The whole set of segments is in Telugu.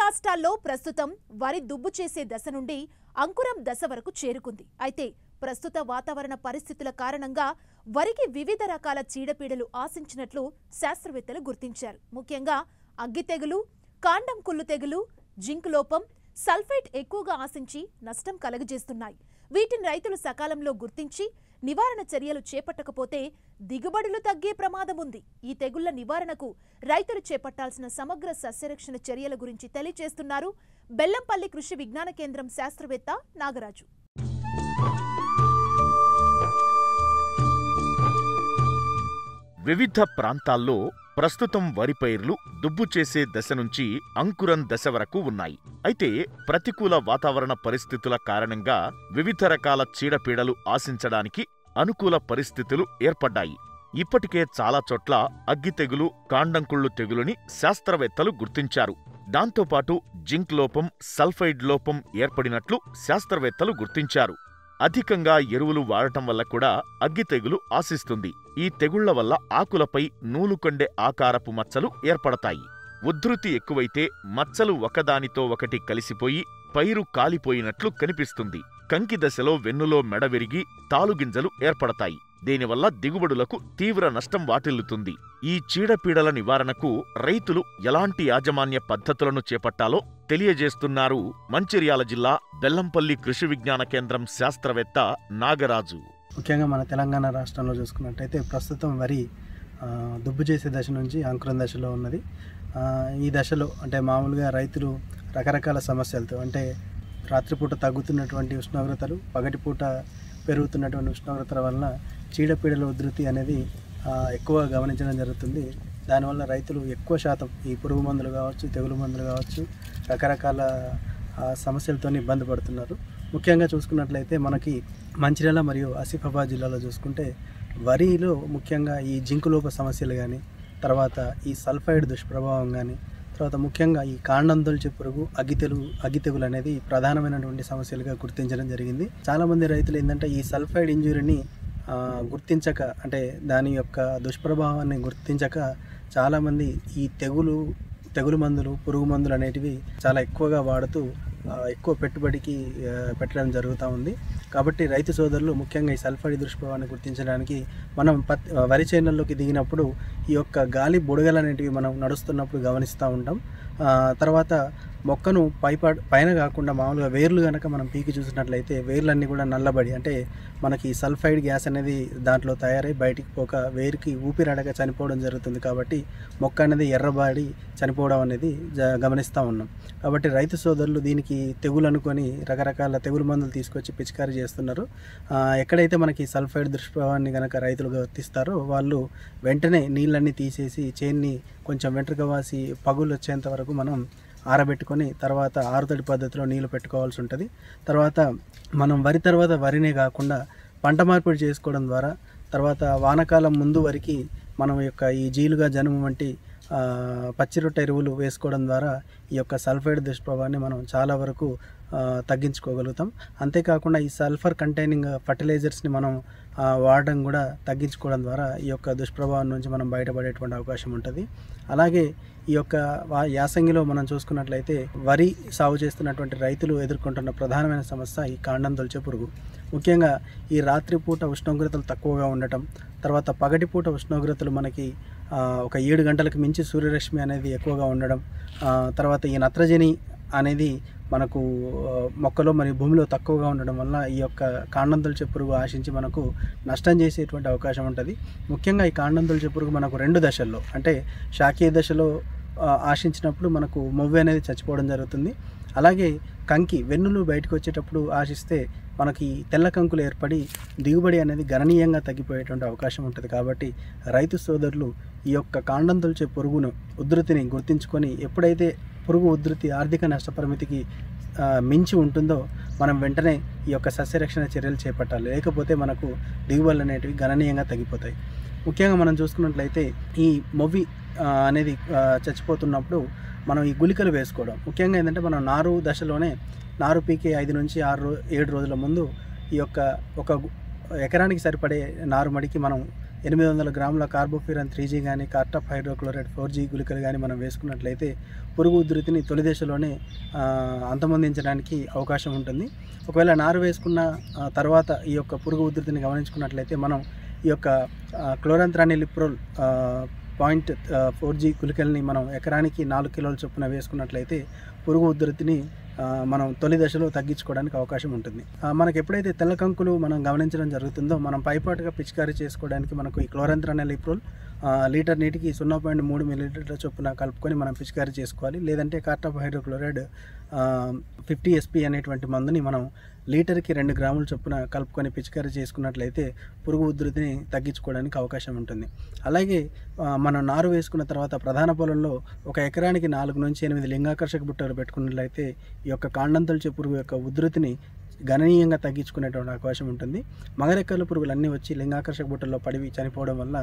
రాష్ట్రాల్లో ప్రస్తుతం వరి దుబ్బు చేసే దశ నుండి అంకురం దశ వరకు చేరుకుంది. అయితే ప్రస్తుత వాతావరణ పరిస్థితుల కారణంగా వరికి వివిధ రకాల చీడపీడలు ఆశించినట్లు శాస్త్రవేత్తలు గుర్తించారు. ముఖ్యంగా అగ్గి తెగులు, కాండం కుళ్ళు తెగులు, జింక్ లోపం, సల్ఫేట్ ఎక్కువగా ఆశించి నష్టం కలుగజేస్తున్నాయి. వీటిని రైతులు సకాలంలో గుర్తించి నివారణ చర్యలు చేపట్టకపోతే దిగుబడులు తగ్గే ప్రమాదం ఉంది. ఈ తెగుళ్ల నివారణకు రైతులు చేపట్టాల్సిన సమగ్ర సస్యరక్షణ చర్యల గురించి తెలియజేస్తున్నారు బెల్లంపల్లి కృషి విజ్ఞాన కేంద్రం శాస్త్రవేత్త నాగరాజు. వివిధ ప్రాంతాల్లో ప్రస్తుతం వరి పైర్లు దుబ్బు చేసే దశ నుంచి అంకురం దశ వరకు ఉన్నాయి. అయితే ప్రతికూల వాతావరణ పరిస్థితుల కారణంగా వివిధ రకాల చీడపీడలు ఆశించడానికి అనుకూల పరిస్థితులు ఏర్పడ్డాయి. ఇప్పటికే చాలా చోట్ల అగ్గి తెగులు, కాండంకుళ్ళు తెగులుని శాస్త్రవేత్తలు గుర్తించారు. దాంతోపాటు జింక్ లోపం, సల్ఫైడ్ లోపం ఏర్పడినట్లు శాస్త్రవేత్తలు గుర్తించారు. అధికంగా ఎరువులు వాడటం వల్ల కూడా అగ్గి తెగులు ఆశిస్తుంది. ఈ తెగుళ్ల వల్ల ఆకులపై నూలుకొండే ఆకారపు మచ్చలు ఏర్పడతాయి. ఉధృతి ఎక్కువైతే మచ్చలు ఒకదానితో ఒకటి కలిసిపోయి పైరు కాలిపోయినట్లు కనిపిస్తుంది. కంకి దశలో వెన్నులో మెడ విరిగి తాలుగింజలు ఏర్పడతాయి. దీనివల్ల దిగుబడులకు తీవ్ర నష్టం వాటిల్లుతుంది. ఈ చీడపీడల నివారణకు రైతులు ఎలాంటి యాజమాన్య పద్ధతులను చేపట్టాలో తెలియజేస్తున్నారు మంచిర్యాల జిల్లా బెల్లంపల్లి కృషి విజ్ఞాన కేంద్రం శాస్త్రవేత్త నాగరాజు. ముఖ్యంగా మన తెలంగాణ రాష్ట్రంలో చూసుకున్నట్టయితే ప్రస్తుతం వరి దుబ్బు చేసే దశ నుంచి అంకురం దశలో ఉన్నది. ఈ దశలో అంటే మామూలుగా రైతులు రకరకాల సమస్యలతో, అంటే రాత్రిపూట తగ్గుతున్నటువంటి ఉష్ణోగ్రతలు, పగటిపూట పెరుగుతున్నటువంటి ఉష్ణోగ్రతల వలన చీడపీడల ఉధృతి అనేది ఎక్కువ గమనించడం జరుగుతుంది. దానివల్ల రైతులు ఎక్కువ శాతం ఈ పురుగు మందులు కావచ్చు, తెగులు మందులు కావచ్చు, రకరకాల సమస్యలతో ఇబ్బంది పడుతున్నారు. ముఖ్యంగా చూసుకున్నట్లయితే మనకి మంచిర్యాల మరియు ఆసిఫాబాద్ జిల్లాలో చూసుకుంటే వరిలో ముఖ్యంగా ఈ జింకు లోప సమస్యలు కానీ, తర్వాత ఈ సల్ఫైడ్ దుష్ప్రభావం కానీ, తర్వాత ముఖ్యంగా ఈ కాండం తొలిచే పురుగు, అగ్గి తెగులు అనేది ప్రధానమైనటువంటి సమస్యలుగా గుర్తించడం జరిగింది. చాలామంది రైతులు ఏంటంటే ఈ సల్ఫైడ్ ఇంజురీని గుర్తించక, అంటే దాని యొక్క దుష్ప్రభావాన్ని గుర్తించక చాలామంది ఈ తెగులు మందులు, పురుగు మందులు అనేటివి చాలా ఎక్కువగా వాడుతూ ఎక్కువ పెట్టుబడికి పెట్టడం జరుగుతూ ఉంది. కాబట్టి రైతు సోదరులు ముఖ్యంగా ఈ సల్ఫైడ్ దుష్ప్రభావాన్ని గుర్తించడానికి మనం వరి చేనుల్లోకి దిగినప్పుడు ఈ యొక్క గాలి బుడగలు అనేటివి మనం నడుస్తున్నప్పుడు గమనిస్తూ ఉంటాం. తర్వాత మొక్కను పైన కాకుండా మామూలుగా వేర్లు కనుక మనం పీకి చూసినట్లయితే వేర్లన్నీ కూడా నల్లబడి, అంటే మనకి సల్ఫైడ్ గ్యాస్ అనేది దాంట్లో తయారై బయటికి పోక వేరుకి ఊపిరాడక చనిపోవడం జరుగుతుంది. కాబట్టి మొక్క అనేది ఎర్రబాడి చనిపోవడం అనేది గమనిస్తూ ఉన్నాం. కాబట్టి రైతు సోదరులు దీనికి తెగులు అనుకొని రకరకాల తెగులు మందులు తీసుకొచ్చి పిచికారీ చేస్తున్నారు. ఎక్కడైతే మనకి సల్ఫైడ్ దుష్ప్రభావాన్ని కనుక రైతులు గుర్తిస్తారో వాళ్ళు వెంటనే నీళ్ళన్నీ తీసేసి చేన్ని కొంచెం వెంట్రుక వాసి పగులు వచ్చేంత వరకు మనం ఆరబెట్టుకొని తర్వాత ఆరుతడి పద్ధతిలో నీళ్లు పెట్టుకోవాల్సి ఉంటుంది. తర్వాత మనం తర్వాత వరినే కాకుండా పంట మార్పిడి చేసుకోవడం ద్వారా, తర్వాత వానాకాలం ముందు వరకు మనం యొక్క ఈ జీలుగా, జనుము వంటి పచ్చిరొట్ట ఎరువులు వేసుకోవడం ద్వారా ఈ యొక్క సల్ఫైడ్ దుష్ప్రభావాన్ని మనం చాలా వరకు తగ్గించుకోగలుగుతాం. అంతేకాకుండా ఈ సల్ఫర్ కంటైనింగ్ ఫర్టిలైజర్స్ని మనం వాడడం కూడా తగ్గించుకోవడం ద్వారా ఈ యొక్క దుష్ప్రభావం నుంచి మనం బయటపడేటువంటి అవకాశం ఉంటుంది. అలాగే ఈ యొక్క యాసంగిలో మనం చూసుకున్నట్లయితే వరి సాగు చేస్తున్నటువంటి రైతులు ఎదుర్కొంటున్న ప్రధానమైన సమస్య ఈ కాండం తొలిచే పురుగు. ముఖ్యంగా ఈ రాత్రిపూట ఉష్ణోగ్రతలు తక్కువగా ఉండటం, తర్వాత పగటిపూట ఉష్ణోగ్రతలు మనకి ఒక 7 గంటలకు మించి సూర్యరశ్మి అనేది ఎక్కువగా ఉండడం, తర్వాత ఈ నత్రజని అనేది మనకు మొక్కలో మరియు భూమిలో తక్కువగా ఉండడం వల్ల ఈ యొక్క కాండం తొలిచే పురుగు ఆశించి మనకు నష్టం చేసేటువంటి అవకాశం ఉంటుంది. ముఖ్యంగా ఈ కాండం తొలిచే పురుగు మనకు 2 దశల్లో, అంటే శాఖీయ దశలో ఆశించినప్పుడు మనకు మొవ్వు అనేది చచ్చిపోవడం జరుగుతుంది. అలాగే కంకి వెన్నులు బయటకు వచ్చేటప్పుడు ఆశిస్తే మనకి తెల్ల కంకులు ఏర్పడి దిగుబడి అనేది గణనీయంగా తగ్గిపోయేటువంటి అవకాశం ఉంటుంది. కాబట్టి రైతు సోదరులు ఈ యొక్క కాండం తొలిచే పురుగును ఉధృతిని గుర్తించుకొని ఎప్పుడైతే పురుగు ఉధృతి ఆర్థిక నష్టపరిమితికి మించి ఉంటుందో మనం వెంటనే ఈ యొక్క సస్యరక్షణ చర్యలు చేపట్టాలి. లేకపోతే మనకు దిగుబడులు అనేటివి గణనీయంగా తగ్గిపోతాయి. ముఖ్యంగా మనం చూసుకున్నట్లయితే ఈ మొవ్వి అనేది చచ్చిపోతున్నప్పుడు మనం ఈ గుళికలు వేసుకోవడం. ముఖ్యంగా ఏంటంటే మనం నారు దశలోనే నారు పీకే 5 నుంచి 7 రోజుల ముందు ఈ యొక్క ఒక ఎకరానికి సరిపడే నారుమడికి మనం 800 గ్రాముల కార్బోఫ్యూరాన్ 3G కానీ కార్టాప్ హైడ్రోక్లోరైడ్ 4G గుళికలు కానీ మనం వేసుకున్నట్లయితే పురుగు ఉధృతిని తొలి దశలోనే అంతమొందించడానికి అవకాశం ఉంటుంది. ఒకవేళ నారు వేసుకున్న తర్వాత ఈ యొక్క పురుగు ఉధృతిని గమనించుకున్నట్లయితే మనం ఈ యొక్క క్లోరంత్రానిలిప్రోల్ 0.4G గుళికల్ని మనం ఎకరానికి 4 కిలోల చొప్పున వేసుకున్నట్లయితే పురుగు ఉధృతిని మనం తొలి దశలో తగ్గించుకోవడానికి అవకాశం ఉంటుంది. మనకు ఎప్పుడైతే తెల్ల కంకులు మనం గమనించడం జరుగుతుందో మనం పైపాటుగా పిచికారీ చేసుకోవడానికి మనకు ఈ క్లోరంత్రానిలిప్రోల్ లీటర్ నీటికి 0.3 మిల్లీలీటర్ల చొప్పున కలుపుకొని మనం పిచికారీ చేసుకోవాలి. లేదంటే కార్టాప్ హైడ్రోక్లోరైడ్ 50 SP అనేటువంటి మందుని మనం లీటర్కి 2 గ్రాముల చొప్పున కలుపుకొని పిచికారీ చేసుకున్నట్లయితే పురుగు ఉధృతిని తగ్గించుకోవడానికి అవకాశం ఉంటుంది. అలాగే మనం నారు వేసుకున్న తర్వాత ప్రధాన పొలంలో ఒక ఎకరానికి 4 నుంచి 8 లింగాకర్షక బుట్టలు పెట్టుకున్నట్లయితే ఈ యొక్క కాండంతొలిచే పురుగు యొక్క ఉధృతిని గణనీయంగా తగ్గించుకునేటువంటి అవకాశం ఉంటుంది. మగరెక్కల పురుగులన్నీ వచ్చి లింగాకర్షక బుట్టల్లో పడివి చనిపోవడం వల్ల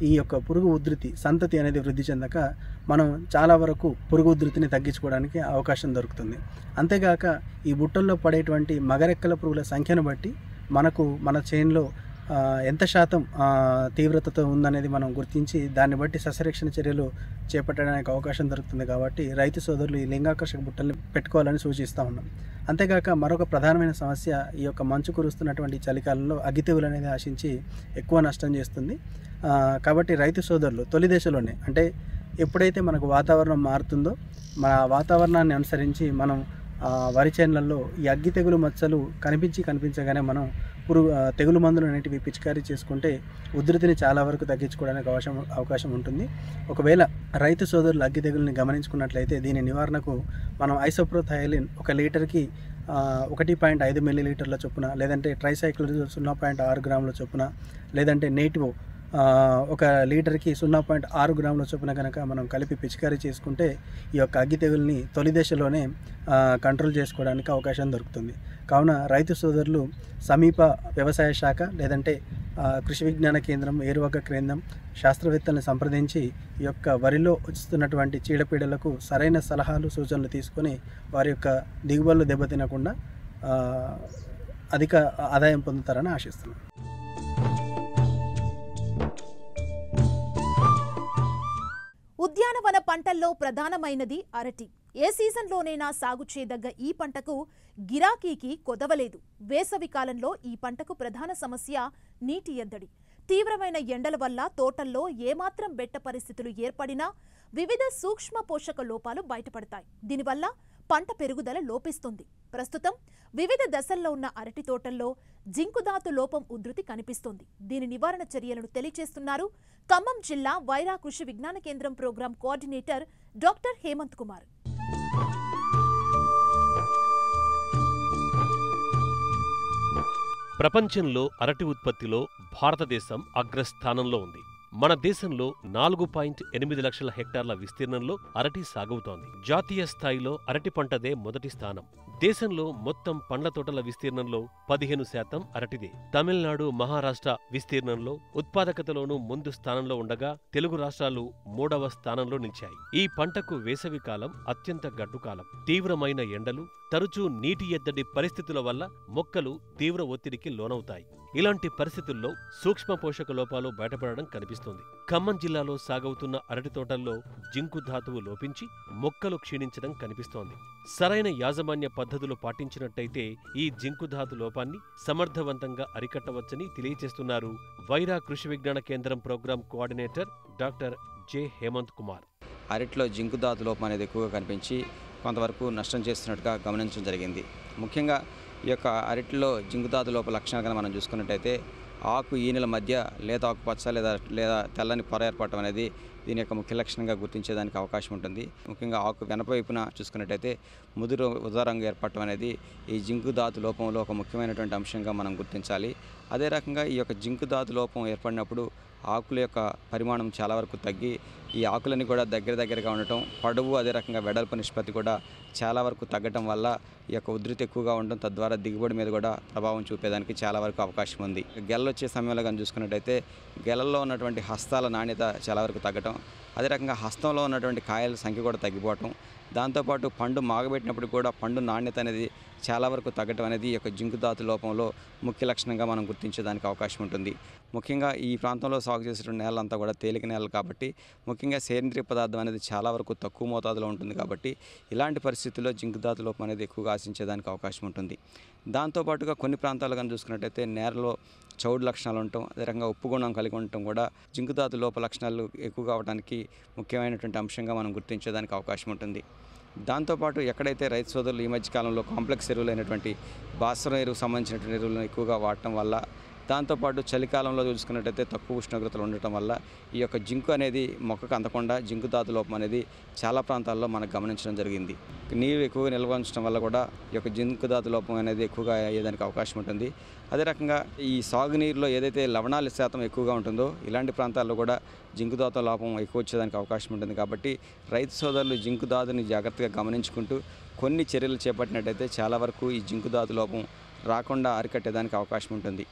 ఈ యొక్క పురుగు ఉధృతి సంతతి అనేది వృద్ధి చెందక మనం చాలా వరకు పురుగు ఉధృతిని తగ్గించుకోవడానికి అవకాశం దొరుకుతుంది. అంతేగాక ఈ బుట్టల్లో పడేటువంటి మగరెక్కల పురుగుల సంఖ్యను బట్టి మనకు మన చేనులో ఎంత శాతం తీవ్రతతో ఉందనేది మనం గుర్తించి దాన్ని బట్టి సస్యరక్షణ చర్యలు చేపట్టడానికి అవకాశం దొరుకుతుంది. కాబట్టి రైతు సోదరులు ఈ లింగాకర్షక బుట్టల్ని పెట్టుకోవాలని సూచిస్తూ ఉన్నాం. అంతేగాక మరొక ప్రధానమైన సమస్య ఈ యొక్క మంచు కురుస్తున్నటువంటి చలికాలంలో అగ్గి తెగులు అనేది ఆశించి ఎక్కువ నష్టం చేస్తుంది. కాబట్టి రైతు సోదరులు తొలి దశలోనే అంటే ఎప్పుడైతే మనకు వాతావరణం మారుతుందో మన వాతావరణాన్ని అనుసరించి మనం వరి చేనులలో ఈ అగ్గి తెగులు మచ్చలు కనిపించగానే మనం తెగులు మందులు అనేటివి పిచికారీ చేసుకుంటే ఉధృతిని చాలా వరకు తగ్గించుకోవడానికి అవకాశం ఉంటుంది. ఒకవేళ రైతు సోదరులు అగ్గి తెగుల్ని గమనించుకున్నట్లయితే దీని నివారణకు మనం ఐసోప్రోథైలిన్ 1 లీటర్కి 1.5 మిల్లీలీటర్ల చొప్పున, లేదంటే ట్రైసైక్లోజోల్ 0.6 గ్రాముల చొప్పున, లేదంటే నేటివో 1 లీటర్కి 0.6 గ్రాముల చొప్పున కనుక మనం కలిపి పిచికారీ చేసుకుంటే ఈ యొక్క అగ్గి తెగుల్ని తొలి దశలోనే కంట్రోల్ చేసుకోవడానికి అవకాశం దొరుకుతుంది. కావున రైతు సోదరులు సమీప వ్యవసాయ శాఖ లేదంటే కృషి విజ్ఞాన కేంద్రం, ఏరువాక కేంద్రం శాస్త్రవేత్తలను సంప్రదించి ఈ యొక్క వరిలో వస్తున్నటువంటి చీడపీడలకు సరైన సలహాలు సూచనలు తీసుకొని వారి యొక్క దిగుబడులు దెబ్బతినకుండా అధిక ఆదాయం పొందుతారని ఆశిస్తున్నాను. ఉద్యానవన పంటల్లో ప్రధానమైనది అరటి. ఏ సీజన్లోనైనా సాగు చేయదగ్గ ఈ పంటకు గిరాకీకి కొదవలేదు. వేసవి కాలంలో ఈ పంటకు ప్రధాన సమస్య నీటి ఎద్దడి. తీవ్రమైన ఎండల వల్ల తోటల్లో ఏమాత్రం బెట్ట పరిస్థితులు ఏర్పడినా వివిధ సూక్ష్మ పోషక లోపాలు బయటపడతాయి. దీనివల్ల పంట పెరుగుదల లోపిస్తుంది. ప్రస్తుతం వివిధ దశల్లో ఉన్న అరటి తోటల్లో జింకుధాతు లోపం ఉధృతి కనిపిస్తోంది. దీని నివారణ చర్యలను తెలియజేస్తున్నారు ఖమ్మం జిల్లా Wyra Krishi Vigyan Kendra program coordinator doctor Hemanth Kumar. ప్రపంచంలో అరటి ఉత్పత్తిలో భారతదేశం అగ్రస్థానంలో ఉంది. మన దేశంలో 4.8 లక్షల హెక్టార్ల విస్తీర్ణంలో అరటి సాగవుతోంది. జాతీయ స్థాయిలో అరటి పంటదే మొదటి స్థానం. దేశంలో మొత్తం పండ్ల తోటల విస్తీర్ణంలో 15% అరటిదే. తమిళనాడు, మహారాష్ట్ర విస్తీర్ణంలో ఉత్పాదకతలోనూ ముందు స్థానంలో ఉండగా తెలుగు రాష్ట్రాలు 3వ స్థానంలో నిలిచాయి. ఈ పంటకు వేసవికాలం అత్యంత గడ్డుకాలం. తీవ్రమైన ఎండలు, తరచూ నీటి ఎద్దడి పరిస్థితుల వల్ల మొక్కలు తీవ్ర ఒత్తిడికి లోనవుతాయి. ఇలాంటి పరిస్థితుల్లో సూక్ష్మ పోషక లోపాలు బయటపడడం కనిపిస్తోంది. ఖమ్మం జిల్లాలో సాగవుతున్న అరటి తోటల్లో జింకు ధాతువు లోపించి మొక్కలు క్షీణించడం కనిపిస్తోంది. సరైన యాజమాన్య పద్ధతులు పాటించినట్టయితే ఈ జింకు ధాతు లోపాన్ని సమర్థవంతంగా అరికట్టవచ్చని తెలియజేస్తున్నారు Wyra Krishi Vigyan Kendra program coordinator doctor J Hemanth Kumar. అరటిలో జింకు ధాతు లోపం అనేది ఎక్కువగా కనిపించి కొంతవరకు నష్టం చేస్తున్నట్టుగా గమనించడం జరిగింది. ముఖ్యంగా ఈ యొక్క అరటిలో జింకు ధాతు లోప లక్షణాలు మనం చూసుకున్నట్టయితే ఆకు ఈనెల మధ్య లేత ఆకుపచ్చ లేదా తెల్లని పొర ఏర్పడటం అనేది దీని యొక్క ముఖ్య లక్షణంగా గుర్తించేదానికి అవకాశం ఉంటుంది. ముఖ్యంగా ఆకు వెనపవైపున చూసుకున్నట్టయితే ముదురు ఉదారంగా ఏర్పడటం అనేది ఈ జింకు ధాతు లోపంలో ఒక ముఖ్యమైనటువంటి అంశంగా మనం గుర్తించాలి. అదే రకంగా ఈ యొక్క జింకు ధాతు లోపం ఏర్పడినప్పుడు ఆకుల యొక్క పరిమాణం చాలా వరకు తగ్గి ఈ ఆకులన్నీ కూడా దగ్గరగా ఉండటం, పొడవు అదే రకంగా వెడల్పు నిష్పత్తి కూడా చాలా వరకు తగ్గటం వల్ల ఈ యొక్క ఉధృతి ఎక్కువగా ఉండడం, తద్వారా దిగుబడి మీద కూడా ప్రభావం చూపేదానికి చాలా వరకు అవకాశం ఉంది. గెలలు వచ్చే సమయంలో కానీ చూసుకున్నట్టయితే గెలల్లో ఉన్నటువంటి హస్తాల నాణ్యత చాలా వరకు తగ్గటం, అదే రకంగా హస్తంలో ఉన్నటువంటి కాయల సంఖ్య కూడా తగ్గిపోవటం, దాంతోపాటు పండు మాగబెట్టినప్పుడు కూడా పండు నాణ్యత అనేది చాలా వరకు తగ్గటం అనేది ఈ యొక్క జింకు ధాతు లోపంలో ముఖ్య లక్షణంగా మనం గుర్తించేదానికి అవకాశం ఉంటుంది. ముఖ్యంగా ఈ ప్రాంతంలో సాగు చేసేటువంటి నేలంతా కూడా తేలిక నేలలు కాబట్టి ముఖ్యంగా సేంద్రియ పదార్థం అనేది చాలా వరకు తక్కువ మోతాదులో ఉంటుంది కాబట్టి ఇలాంటి పరిస్థితుల్లో జింకు ధాతు లోపం అనేది ఎక్కువగా ఆశించేదానికి అవకాశం ఉంటుంది. దాంతోపాటుగా కొన్ని ప్రాంతాలు కానీ చూసుకున్నట్టయితే నేలలో చౌడు లక్షణాలు ఉండటం, అదే రకంగా ఉప్పు గుణం కలిగి ఉండటం కూడా జింకు ధాతు లోప లక్షణాలు ఎక్కువగా అవడానికి ముఖ్యమైనటువంటి అంశంగా మనం గుర్తించేదానికి అవకాశం ఉంటుంది. దాంతోపాటు ఎక్కడైతే రైతు సోదరులు ఈ మధ్య కాలంలో కాంప్లెక్స్ ఎరువులైనటువంటి భాస్వరం ఎరువుకు సంబంధించినటువంటి ఎరువులను ఎక్కువగా వాడటం వల్ల, దాంతోపాటు చలికాలంలో చూసుకున్నట్టయితే తక్కువ ఉష్ణోగ్రతలు ఉండటం వల్ల ఈ యొక్క జింకు అనేది మొక్కకు అందకుండా జింకు ధాతు లోపం అనేది చాలా ప్రాంతాల్లో మనకు గమనించడం జరిగింది. నీరు ఎక్కువగా నిల్వ ఉంచడం వల్ల కూడా ఈ యొక్క జింకు ధాతు లోపం అనేది ఎక్కువగా అయ్యేదానికి అవకాశం ఉంటుంది. అదే రకంగా ఈ సాగునీరులో ఏదైతే లవణాల శాతం ఎక్కువగా ఉంటుందో ఇలాంటి ప్రాంతాల్లో కూడా జింకు ధాతు లోపం ఎక్కువ వచ్చేదానికి అవకాశం ఉంటుంది. కాబట్టి రైతు సోదరులు జింకు ధాతుని జాగ్రత్తగా గమనించుకుంటూ కొన్ని చర్యలు చేపట్టినట్టయితే చాలా వరకు ఈ జింకు ధాతు లోపం రాకుండా అరికట్టేదానికి అవకాశం ఉంటుంది.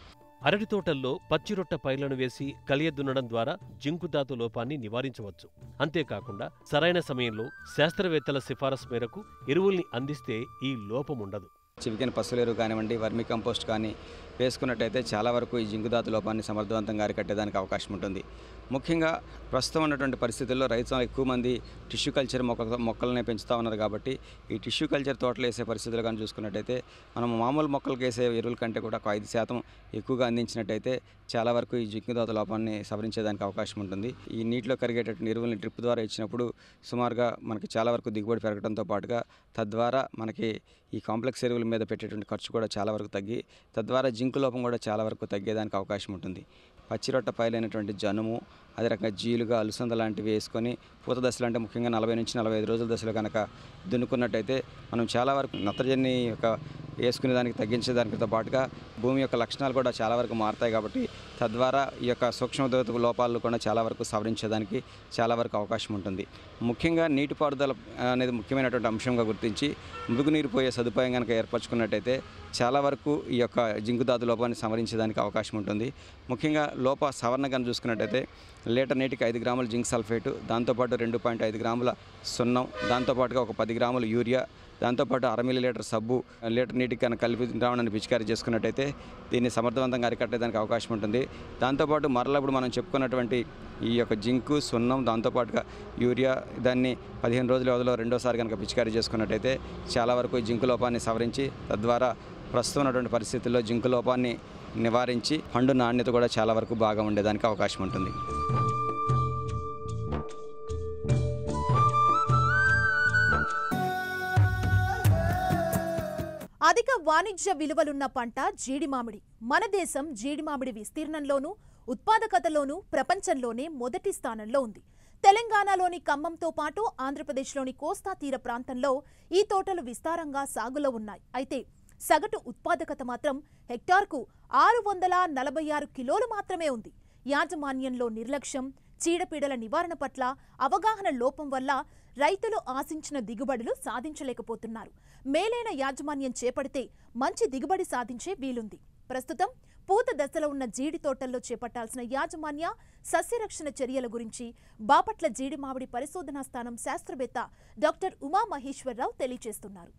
అరటి తోటల్లో పచ్చిరొట్ట పైర్లను వేసి కలియ దున్నడం ద్వారా జింకు ధాతు లోపాన్ని నివారించవచ్చు. అంతేకాకుండా సరైన సమయంలో శాస్త్రవేత్తల సిఫారసు మేరకు ఎరువుల్ని అందిస్తే ఈ లోపముండదు. చివికిన పశువుల ఎరువు కానివ్వండి, వర్మీ కంపోస్ట్ కానీ వేసుకున్నట్టయితే చాలా వరకు ఈ జింకు ధాతు లోపాన్ని సమర్థవంతంగా అరికట్టేదానికి అవకాశం ఉంటుంది. ముఖ్యంగా ప్రస్తుతం ఉన్నటువంటి పరిస్థితుల్లో రైతులు ఎక్కువ మంది టిష్యూ కల్చర్ మొక్కలనే పెంచుతూ ఉన్నారు. కాబట్టి ఈ టిష్యూ కల్చర్ తోటలు వేసే పరిస్థితులు కానీ చూసుకున్నట్టయితే మనం మామూలు మొక్కలకు వేసే ఎరువుల కంటే కూడా 5% ఎక్కువగా అందించినట్టయితే చాలా వరకు ఈ జింకు ధాతు లోపాన్ని సవరించేదానికి అవకాశం ఉంటుంది. ఈ నీటిలో కరిగేటటువంటి ఎరువుల్ని డ్రిప్ ద్వారా ఇచ్చినప్పుడు సుమారుగా మనకి చాలా వరకు దిగుబడి పెరగడంతో పాటుగా తద్వారా మనకి ఈ కాంప్లెక్స్ ఎరువుల మీద పెట్టేటువంటి ఖర్చు కూడా చాలా వరకు తగ్గి తద్వారా జింకు లోపం కూడా చాలా వరకు తగ్గేదానికి అవకాశం ఉంటుంది. పచ్చిరొట్ట పైలైనటువంటి జనుము, అదే రకంగా జీలుగా, అలసంద లాంటివి వేసుకొని పూత దశలు అంటే ముఖ్యంగా 40 నుంచి 45 రోజుల దశలో కనుక దున్నుకున్నట్టయితే మనం చాలా వరకు నత్రజని యొక్క వేసుకునే దానికి తగ్గించేదానితో పాటుగా భూమి యొక్క లక్షణాలు కూడా చాలా వరకు మారుతాయి. కాబట్టి తద్వారా ఈ యొక్క సూక్ష్మోద్యోగ లోపాలు కూడా చాలా వరకు సవరించేదానికి చాలా వరకు అవకాశం ఉంటుంది. ముఖ్యంగా నీటిపారుదల అనేది ముఖ్యమైనటువంటి అంశంగా గుర్తించి మురుగునీరు పోయే సదుపాయం కనుక ఏర్పరచుకున్నట్టయితే చాలా వరకు ఈ యొక్క జింకు ధాతు లోపాన్ని సవరించేదానికి అవకాశం ఉంటుంది. ముఖ్యంగా లోప సవరణ కనుక చూసుకున్నట్టయితే లీటర్ నీటికి 5 గ్రాముల జింక్ సల్ఫేటు, దాంతోపాటు 2.5 గ్రాముల సున్నం, దాంతోపాటుగా ఒక 10 గ్రాముల యూరియా, దాంతోపాటు 1/2 మిల్లీలీటర్ సబ్బు లీటర్ నీటికి కనుక కలిపి ద్రావణాన్ని పిచికారీ చేసుకున్నట్టయితే దీన్ని సమర్థవంతంగా అరికట్టేదానికి అవకాశం ఉంటుంది. దాంతోపాటు మరలా ఇప్పుడు మనం చెప్పుకున్నటువంటి ఈ యొక్క జింకు, సున్నం, దాంతోపాటుగా యూరియా దాన్ని 15 రోజుల వ్యవధిలో రెండోసారి కనుక పిచికారీ చేసుకున్నట్టయితే చాలా వరకు ఈ జింకు లోపాన్ని సవరించి తద్వారా ప్రస్తుతం ఉన్నటువంటి పరిస్థితుల్లో జింకు లోపాన్ని నివారించి పండు నాణ్యత కూడా చాలా వరకు బాగా ఉండేదానికి అవకాశం ఉంటుంది. అధిక వాణిజ్య విలువలున్న పంట జీడి మామిడి. మన దేశం జీడి మామిడి విస్తీర్ణంలోనూ ఉత్పాదకతలోనూ ప్రపంచంలోనే మొదటి స్థానంలో ఉంది. తెలంగాణలోని ఖమ్మంతో పాటు ఆంధ్రప్రదేశ్లోని కోస్తా తీర ప్రాంతంలో ఈ తోటలు విస్తారంగా సాగులో ఉన్నాయి. అయితే సగటు ఉత్పాదకత మాత్రం హెక్టార్కు 646 కిలోలు మాత్రమే ఉంది. యాజమాన్యంలో నిర్లక్ష్యం, చీడపీడల నివారణ పట్ల అవగాహన లోపం వల్ల రైతులు ఆశించిన దిగుబడులు సాధించలేకపోతున్నారు. మేలైన యాజమాన్యం చేపడితే మంచి దిగుబడి సాధించే వీలుంది. ప్రస్తుతం పూత దశలో ఉన్న జీడి తోటల్లో చేపట్టాల్సిన యాజమాన్య సస్యరక్షణ చర్యల గురించి బాపట్ల జీడి మామిడి పరిశోధనా స్థానం శాస్త్రవేత్త డాక్టర్ ఉమా మహేశ్వరరావు తెలియజేస్తున్నారు.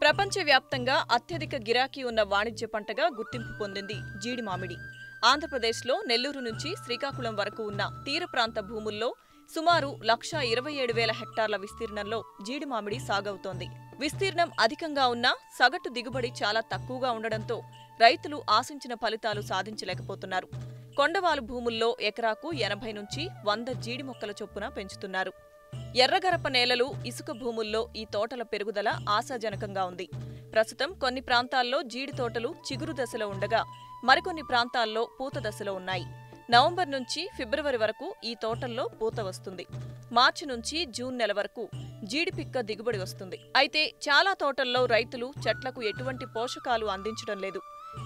ప్రపంచవ్యాప్తంగా అత్యధిక గిరాకీ ఉన్న వాణిజ్య పంటగా గుర్తింపు పొందింది జీడి మామిడి. ఆంధ్రప్రదేశ్లో నెల్లూరు నుంచి శ్రీకాకుళం వరకు ఉన్న తీర ప్రాంత భూముల్లో సుమారు 127,000 హెక్టార్ల విస్తీర్ణంలో జీడి మామిడి సాగవుతోంది. విస్తీర్ణం అధికంగా ఉన్నా సగటు దిగుబడి చాలా తక్కువగా ఉండడంతో రైతులు ఆశించిన ఫలితాలు సాధించలేకపోతున్నారు. కొండవాలు భూముల్లో ఎకరాకు 80 నుంచి 100 జీడి మొక్కల చొప్పున పెంచుతున్నారు. ఎర్రగరప నేలలు, ఇసుక భూముల్లో ఈ తోటల పెరుగుదల ఆశాజనకంగా ఉంది. ప్రస్తుతం కొన్ని ప్రాంతాల్లో జీడి తోటలు చిగురు దశలో ఉండగా మరికొన్ని ప్రాంతాల్లో పూత దశలో ఉన్నాయి. నవంబర్ నుంచి ఫిబ్రవరి వరకు ఈ తోటల్లో పూత వస్తుంది. మార్చి నుంచి జూన్ నెల వరకు జీడి పిక్క దిగుబడి వస్తుంది. అయితే చాలా తోటల్లో రైతులు చెట్లకు ఎటువంటి పోషకాలు అందించడం లేదు.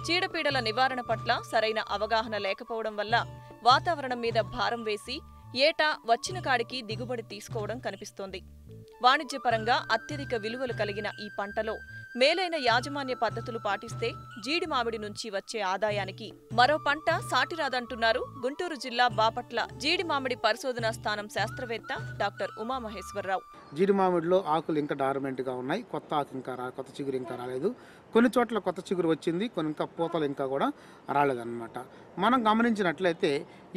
చీడపీడల నివారణ పట్ల సరైన అవగాహన లేకపోవడం వల్ల వాతావరణం మీద భారం వేసి ఏటా వచ్చిన కాడికి దిగుబడి తీసుకోవడం కనిపిస్తోంది. వాణిజ్యపరంగా అత్యధిక విలువలు కలిగిన ఈ పంటలో మేలైన యాజమాన్య పద్ధతులు పాటిస్తే జీడి మామిడి నుంచి వచ్చే ఆదాయానికి మరో పంట సాటిరాదంటున్నారు గుంటూరు జిల్లా బాపట్ల జీడి మామిడి పరిశోధనా స్థానం శాస్త్రవేత్త డాక్టర్ ఉమామహేశ్వరరావు. జీడి మామిడిలో ఆకులు ఇంకా డార్మెంట్గా ఉన్నాయి, కొత్త ఆకు ఇంకా కొత్త చిగురు ఇంకా రాలేదు. కొన్ని చోట్ల కొత్త చిగురు వచ్చింది, కొన్ని ఇంకా పూతలు ఇంకా కూడా రాలేదన్నమాట. మనం గమనించినట్లయితే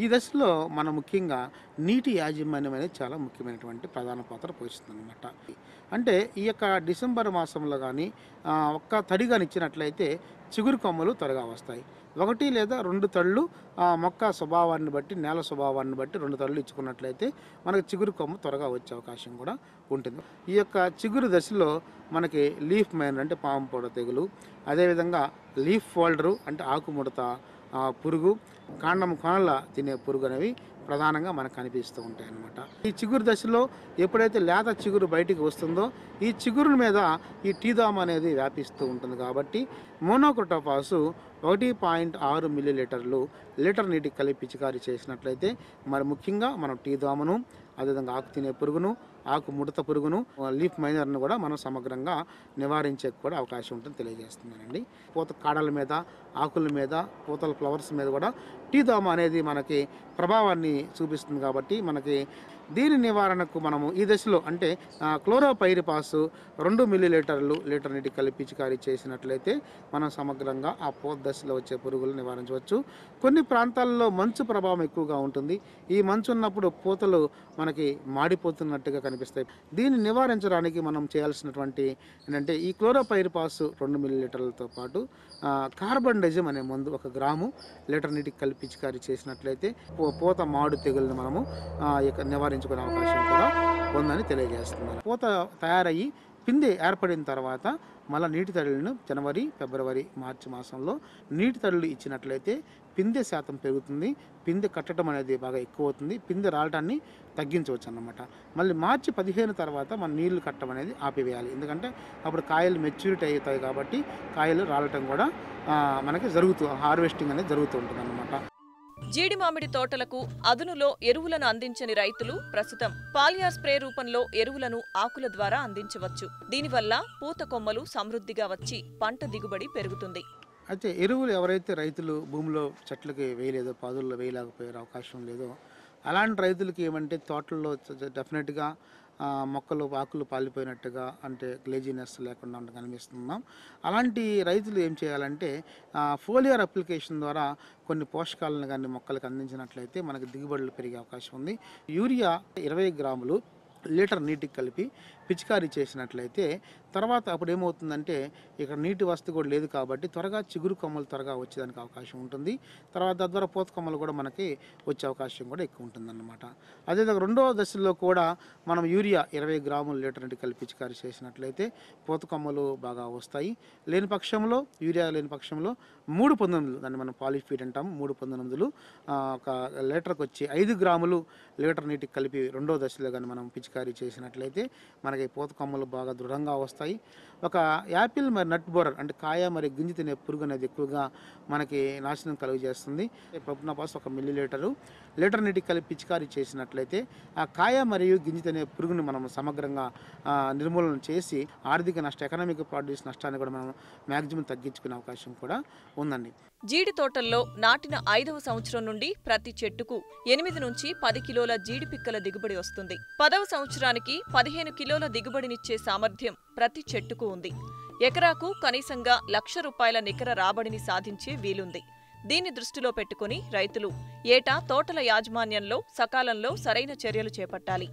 ఈ దశలో మనం ముఖ్యంగా నీటి యాజమాన్యం అనేది చాలా ముఖ్యమైనటువంటి ప్రధాన పాత్ర పోషిస్తుంది అనమాట. అంటే ఈ యొక్క డిసెంబర్ మాసంలో కానీ ఒక్క తడి కానీ ఇచ్చినట్లయితే చిగురు కొమ్మలు త్వరగా వస్తాయి. 1 లేదా 2 తళ్ళు మొక్క స్వభావాన్ని బట్టి, నేల స్వభావాన్ని బట్టి 2 తళ్ళు ఇచ్చుకున్నట్లయితే మనకి చిగురు కొమ్మ త్వరగా వచ్చే అవకాశం కూడా ఉంటుంది. ఈ యొక్క చిగురు దశలో మనకి లీఫ్ మైనర్ అంటే పాము పొడ తెగులు, అదేవిధంగా లీఫ్ ఫోల్డరు అంటే ఆకుముడత పురుగు, కాండం కొనల తినే పురుగు అనేవి ప్రధానంగా మనకు కనిపిస్తూ ఉంటాయి అన్నమాట. ఈ చిగురు దశలో ఎప్పుడైతే లేత చిగురు బయటికి వస్తుందో ఈ చిగురు మీద ఈ టీదోమ అనేది వ్యాపిస్తూ ఉంటుంది. కాబట్టి మోనోక్రోటోఫాసు 1.6 మిల్లీలీటర్లు లీటర్ నీటికి కలిపి పిచికారీ చేసినట్లయితే మరి ముఖ్యంగా మనం టీదోమను, అదేవిధంగా ఆకు తినే పురుగును, ఆకు ముడత పురుగును, లీఫ్ మైనర్ను కూడా మనం సమగ్రంగా నివారించే కూడా అవకాశం ఉంటుంది తెలియజేస్తున్నానండి. పూత కాడల మీద, ఆకుల మీద, పూతల ఫ్లవర్స్ మీద కూడా టీదోమ అనేది మనకి ప్రభావాన్ని చూపిస్తుంది. కాబట్టి మనకి దీని నివారణకు మనము ఈ దశలో అంటే క్లోరోపైరిపాస్ 2 మిల్లీలీటర్లు లీటర్ నీటికి కలిపి పిచికారీ చేసినట్లయితే మనం సమగ్రంగా ఆ పూత దశలో వచ్చే పురుగులు నివారించవచ్చు. కొన్ని ప్రాంతాల్లో మంచు ప్రభావం ఎక్కువగా ఉంటుంది. ఈ మంచు ఉన్నప్పుడు పూతలు మనకి మాడిపోతున్నట్టుగా కనిపిస్తాయి. దీన్ని నివారించడానికి మనం చేయాల్సినటువంటి ఏంటంటే ఈ క్లోరోపైరిపాస్ 2 మిల్లీలీటర్లతో పాటు కార్బండైజం అనే మందు 1 గ్రాము లీటర్ నీటికి కలిపి పిచికారీ చేసినట్లయితే పూత మాడు తెగులను మనము నివారించుకునే అవకాశం కూడా ఉందని తెలియజేస్తున్నారు. పూత తయారయ్యి పిందె ఏర్పడిన తర్వాత మళ్ళీ నీటి తడులను జనవరి, ఫిబ్రవరి, మార్చి మాసంలో నీటి తడులు ఇచ్చినట్లయితే పిందె శాతం పెరుగుతుంది, పిందె కట్టడం అనేది బాగా ఎక్కువ అవుతుంది, పిందె రాలటాన్ని తగ్గించవచ్చు అన్నమాట. మళ్ళీ మార్చి 15 తర్వాత మనం నీళ్లు కట్టడం అనేది ఆపివేయాలి. ఎందుకంటే అప్పుడు కాయలు మెచ్యూరిటీ అవుతాయి కాబట్టి కాయలు రాలటం కూడా మనకి హార్వెస్టింగ్ అనేది జరుగుతూ ఉంటుంది అన్నమాట. జీడి మామిడి తోటలకు అదునులో ఎరువులను అందించని రైతులు ప్రస్తుతం పాలియార్ స్ప్రే రూపంలో ఎరువులను ఆకుల ద్వారా అందించవచ్చు. దీనివల్ల పూత కొమ్మలు సమృద్ధిగా వచ్చి పంట దిగుబడి పెరుగుతుంది. అయితే ఎరువులు ఎవరైతే రైతులు భూమిలో చెట్లకి వేయలేదో, పాదుల్లో వేయలేకపోయే అవకాశం లేదో అలాంటి రైతులకి ఏమంటే తోటల్లో డెఫినెట్గా మొక్కలు ఆకులు పాలిపోయినట్టుగా అంటే గ్లేజినెస్ లేకుండా కనిపిస్తున్నాం. అలాంటి రైతులు ఏం చేయాలంటే ఫోలియర్ అప్లికేషన్ ద్వారా కొన్ని పోషకాలను కానీ మొక్కలకు అందించినట్లయితే మనకి దిగుబడులు పెరిగే అవకాశం ఉంది. యూరియా 20 గ్రాములు లీటర్ నీటికి కలిపి పిచికారీ చేసినట్లయితే తర్వాత అప్పుడు ఏమవుతుందంటే ఇక్కడ నీటి వసతి కూడా లేదు కాబట్టి త్వరగా చిగురు కొమ్మలు త్వరగా వచ్చేదానికి అవకాశం ఉంటుంది. తర్వాత తద్వారా పూత కొమ్మలు కూడా మనకి వచ్చే అవకాశం కూడా ఎక్కువ ఉంటుందన్నమాట. అదేవిధంగా 2వ దశలో కూడా మనం యూరియా 20 గ్రాములు లీటర్ నీటికి కలిపి పిచికారీ చేసినట్లయితే పూత కొమ్మలు బాగా వస్తాయి. లేని పక్షంలో యూరియా లేని పక్షంలో 3/19 దాన్ని మనం పాలిఫీడ్ అంటాము. 3/19 ఒక లీటర్కి వచ్చి 5 గ్రాములు లీటర్ నీటికి కలిపి 2వ దశలో కానీ మనం పిచికారీ చేసినట్లయితే మనకి పూత కొమ్మలు బాగా దృఢంగా వస్తాయి. ఒక యాపిల్ మరి నట్ బోరర్ అంటే కాయ మరి గింజ తినే పురుగు అనేది ఎక్కువగా మనకి నాశనం కలుగజేస్తుంది. ప్రొపనోపాస్ 1 మిల్లీలీటరు లీటర్ నీటికి కలిపి పిచికారీ చేసినట్లయితే ఆ కాయ మరియు గింజ తినే పురుగుని మనం సమగ్రంగా నిర్మూలన చేసి ఆర్థిక ఎకనామిక్ ప్రొడ్యూస్ నష్టాన్ని కూడా మనం మ్యాక్సిమం తగ్గించుకునే అవకాశం కూడా ఉందండి. జీడి తోటల్లో నాటిన 5వ సంవత్సరం నుండి ప్రతి చెట్టుకు 8 నుంచి 10 కిలోల జీడి పిక్కల దిగుబడి వస్తుంది. 10వ సంవత్సరానికి 15 కిలోల దిగుబడినిచ్చే సామర్థ్యం ప్రతి చెట్టుకు ఉంది. ఎకరాకు కనీసంగా ₹1,00,000 నికర రాబడిని సాధించే వీలుంది. దీన్ని దృష్టిలో పెట్టుకుని రైతులు ఏటా తోటల యాజమాన్యంలో సకాలంలో సరైన చర్యలు చేపట్టాలి.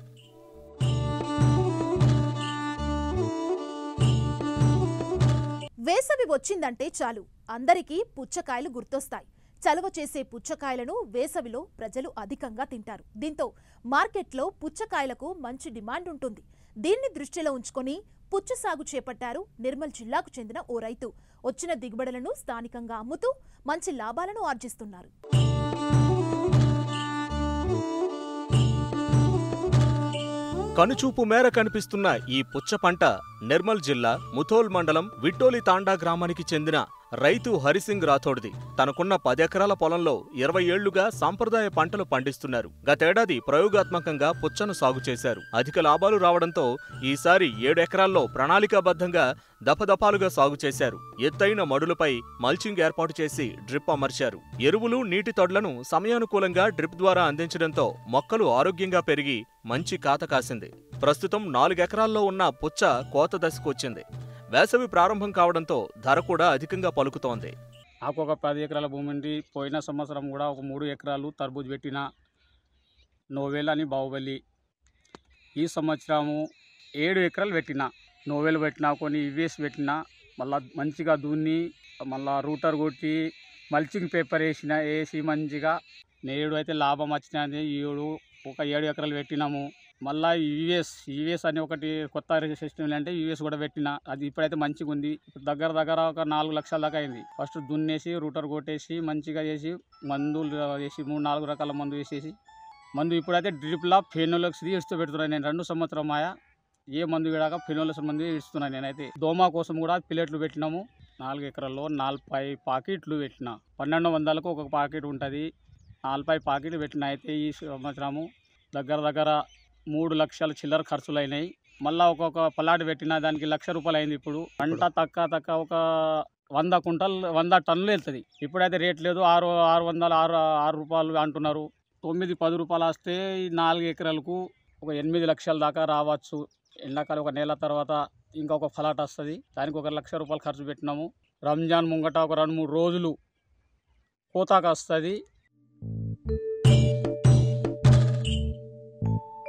వేసవి వచ్చిందంటే చాలు అందరికీ పుచ్చకాయలు గుర్తొస్తాయి. చలువ చేసే పుచ్చకాయలను వేసవిలో ప్రజలు అధికంగా తింటారు. దీంతో మార్కెట్లో పుచ్చకాయలకు మంచి డిమాండ్ ఉంటుంది. దీన్ని దృష్టిలో ఉంచుకొని పుచ్చ సాగు చేపట్టారు నిర్మల్ జిల్లాకు చెందిన ఓ రైతు. వచ్చిన దిగుబడులను స్థానికంగా అమ్ముతూ మంచి లాభాలను ఆర్జిస్తున్నారు. కనుచూపు మేర కనిపిస్తున్న ఈ పుచ్చ పంట నిర్మల్ జిల్లా ముథోల్ మండలం విట్టోలి తాండా గ్రామానికి చెందిన రైతు హరిసింగ్ రాథోడ్ది. తనకున్న 10 ఎకరాల పొలంలో 20 ఏళ్లుగా సాంప్రదాయ పంటలు పండిస్తున్నారు. గతేడాది ప్రయోగాత్మకంగా పుచ్చను సాగు చేశారు. అధిక లాభాలు రావడంతో ఈసారి 7 ఎకరాల్లో ప్రణాళికాబద్ధంగా దఫదఫాలుగా సాగు చేశారు. ఎత్తైన మడులపై మల్చింగ్ ఏర్పాటు చేసి డ్రిప్ అమర్చారు. ఎరువులు, నీటి తొడ్లను సమయానుకూలంగా డ్రిప్ ద్వారా అందించడంతో మొక్కలు ఆరోగ్యంగా పెరిగి మంచి కాత కాసింది. ప్రస్తుతం 4 ఎకరాల్లో ఉన్న పుచ్చ కోత దశకొచ్చింది. వేసవి ప్రారంభం కావడంతో ధర కూడా అధికంగా పలుకుతోంది. నాకు ఒక 10 ఎకరాల భూమి ఉంది. పోయిన సంవత్సరం కూడా ఒక 3 ఎకరాలు తర్బూజ్ పెట్టిన, నోవెల్ అని బాహుబలి. ఈ సంవత్సరము 7 ఎకరాలు పెట్టిన, నోవెల్ పెట్టిన, కొన్ని ఇవేస్ పెట్టిన, మళ్ళీ మంచిగా దున్ని, మళ్ళీ రూటర్ కొట్టి మల్చింగ్ పేపర్ వేసి మంచిగా నేడు అయితే లాభం వచ్చినది. ఒక 7 ఎకరాలు పెట్టినాము. మళ్ళీ యూఎస్ అని ఒకటి కొత్త సిస్టమ్ అంటే యూఎస్ కూడా పెట్టిన, అది ఇప్పుడైతే మంచిగా ఉంది. ఇప్పుడు దగ్గర ఒక 4 లక్షల దాకా అయింది. ఫస్ట్ దున్నేసి రూటర్ కొట్టేసి మంచిగా చేసి మందులు వేసి 3-4 రకాల మందు వేసేసి ఇప్పుడైతే డ్రిప్లా ఫెనోలక్స్ ఇస్తూ పెడుతున్నాను నేను. 2 సంవత్సరం ఆయా ఏ మందు వేడాక ఫెనోలక్స్ మందు ఇస్తున్నాను నేనైతే. దోమ కోసం కూడా పిల్లెట్లు పెట్టినాము. 4 ఎకరాల్లో 40 పాకెట్లు పెట్టిన, 1200కు ఒక పాకెట్ ఉంటుంది. 40 పాకెట్లు పెట్టిన. అయితే ఈ సంవత్సరము దగ్గర 3 లక్షల చిల్లర ఖర్చులు అయినాయి. మళ్ళీ ఒక్కొక్క పలాట్ పెట్టిన దానికి ₹1,00,000 అయింది. ఇప్పుడు పంట తక్కువ ఒక 100 టన్నులు వెళ్తుంది. ఇప్పుడైతే రేట్ లేదు. 6 రూపాయలు అంటున్నారు. 9-10 రూపాయలు వస్తే 4 ఎకరాలకు ఒక 8 లక్షల దాకా రావచ్చు. ఎండాకాలం ఒక నెల తర్వాత ఇంకొక ఫలాట్ వస్తుంది. దానికి ఒక ₹1,00,000 ఖర్చు పెట్టినాము. రంజాన్ ముంగట ఒక 2-3 రోజులు కోతాకు వస్తుంది.